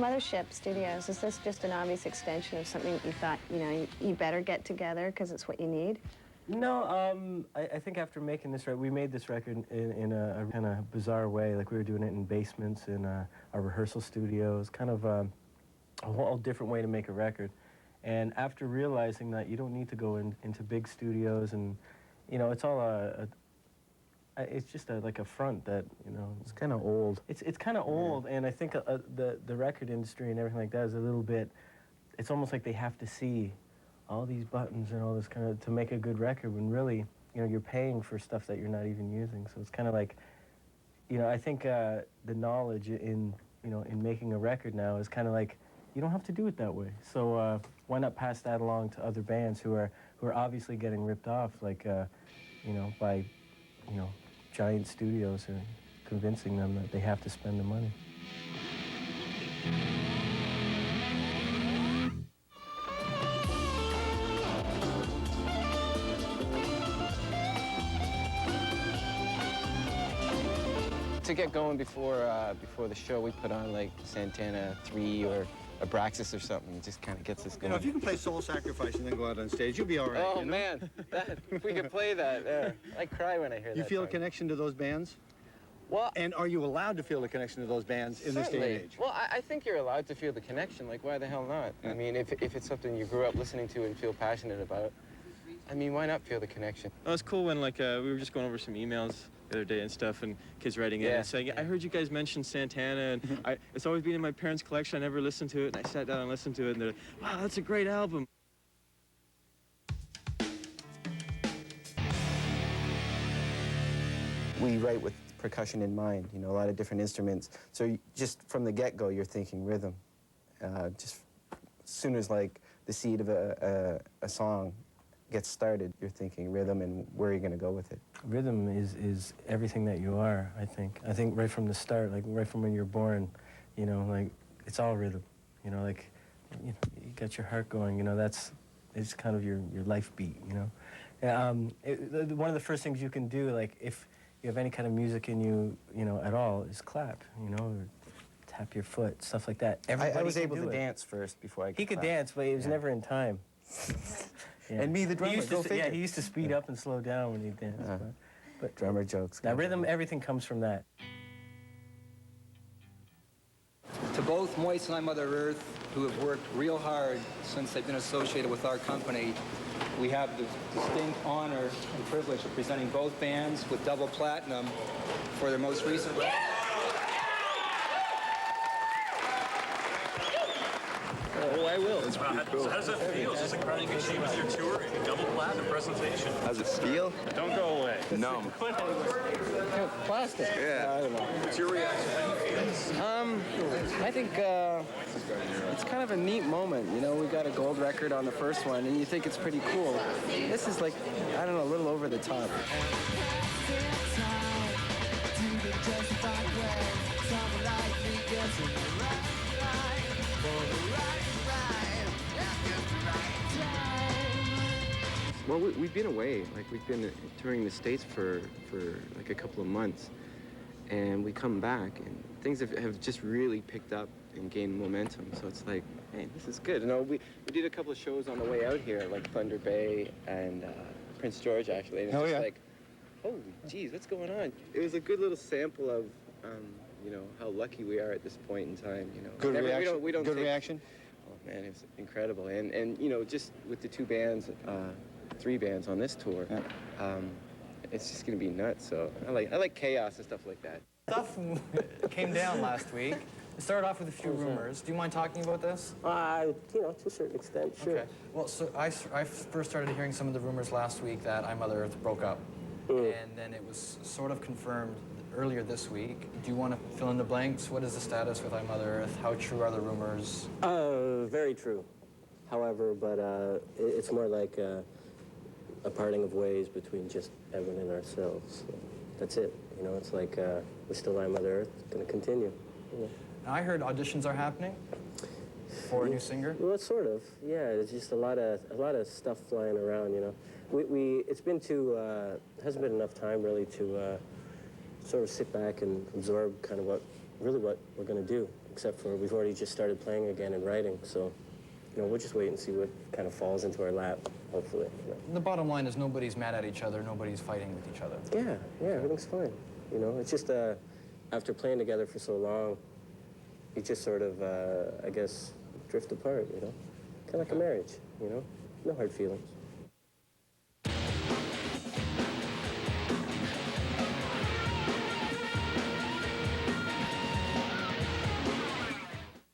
Mothership Studios, is this just an obvious extension of something that you thought, you know, you better get together because it's what you need? No, I think after making this record, we made this record in a kind of bizarre way. Like we were doing it in basements, in our rehearsal studios, kind of a whole different way to make a record. And after realizing that you don't need to go into big studios and, you know, it's all it's just like a front that, you know. It's kind of old. It's kind of old, and I think the record industry and everything like that is a little bit, it's almost like they have to see all these buttons and all this kind of to make a good record when really, you know, you're paying for stuff that you're not even using. So it's kind of like, you know, I think the knowledge in, you know, in making a record now is kind of like, you don't have to do it that way. So why not pass that along to other bands who are obviously getting ripped off, like, you know, by, you know, giant studios and convincing them that they have to spend the money. To get going before the show, we put on like Santana 3 or Abraxas or something. It just kind of gets us going. You know, if you can play Soul Sacrifice and then go out on stage, you'll be all right. Oh, you know? man, if we could play that, I cry when I hear that. You feel song. a connection to those bands? Well, and are you allowed to feel a connection to those bands in this day and age? Well, I think you're allowed to feel the connection. Like, why the hell not? Yeah. I mean, if it's something you grew up listening to and feel passionate about, I mean, why not feel the connection? Oh, it was cool when, like, we were just going over some emails the other day and stuff, and kids writing in and saying, I heard you guys mention Santana, and it's always been in my parents' collection. I never listened to it, and I sat down and listened to it, and they're like, wow, that's a great album. We write with percussion in mind, you know, a lot of different instruments. So just from the get-go, you're thinking rhythm. Just as soon as, like, the seed of a song gets started, you're thinking rhythm and where are you going to go with it. Rhythm is everything that you are, I think. I think right from the start, like right from when you're born, you know, like it's all rhythm. You know, like you got your heart going, you know, it's kind of your life beat, you know. One of the first things you can do, like if you have any kind of music in you, you know, at all, is clap, you know, or tap your foot, stuff like that. I was able to dance first before I could He could clap. dance, but he was never in time. Yeah. And me, the drummer, go figure. Yeah, he used to speed up and slow down when he danced. But drummer jokes. Now, rhythm, everything comes from that. To both Moist and Mother Earth, who have worked real hard since they've been associated with our company, we have the distinct honor and privilege of presenting both bands with double platinum for their most recent record. Oh, I will. It's pretty cool. So how does that feel? Is this a crowning achievement of your tour? A double platinum presentation? How's it feel? Don't go away. No. Plastic. Yeah. I don't know. What's your reaction? How do you feel? I think it's kind of a neat moment. You know, we got a gold record on the first one, and you think it's pretty cool. This is like, I don't know, a little over the top. Well, we've been away. Like, we've been touring the States for like a couple of months. And we come back, and things have just really picked up and gained momentum. So it's like, man, this is good. You know, we did a couple of shows on the way out here, like Thunder Bay and Prince George, actually. And it's just like, holy geez, what's going on? It was a good little sample of, you know, how lucky we are at this point in time, you know. Good reaction? We don't Good take, reaction? Oh, man, it was incredible. And you know, just with the two bands, 3 bands on this tour, it's just gonna be nuts. So I like chaos and stuff like that. Stuff came down last week. It started off with a few rumors. Do you mind talking about this? You know, to a certain extent, sure. Okay. Well, so I first started hearing some of the rumors last week that I Mother Earth broke up. And then it was sort of confirmed earlier this week. Do you want to fill in the blanks? What is the status with I Mother Earth? How true are the rumors? Very true. However, but it's more like a parting of ways between just Evan and ourselves. So that's it. You know, it's like we're still I Mother Earth, going to continue. You know. Now, I heard auditions are happening for a new singer. Well, sort of. Yeah, it's just a lot of stuff flying around. You know, it's been hasn't been enough time really to sort of sit back and absorb kind of what really what we're going to do, except for we've already just started playing again and writing, so, you know, we'll just wait and see what kind of falls into our lap, hopefully. You know? The bottom line is nobody's mad at each other, nobody's fighting with each other. Yeah, everything's fine. You know, it's just after playing together for so long, you just sort of, I guess, drift apart, you know? Kind of like a marriage, you know? No hard feelings.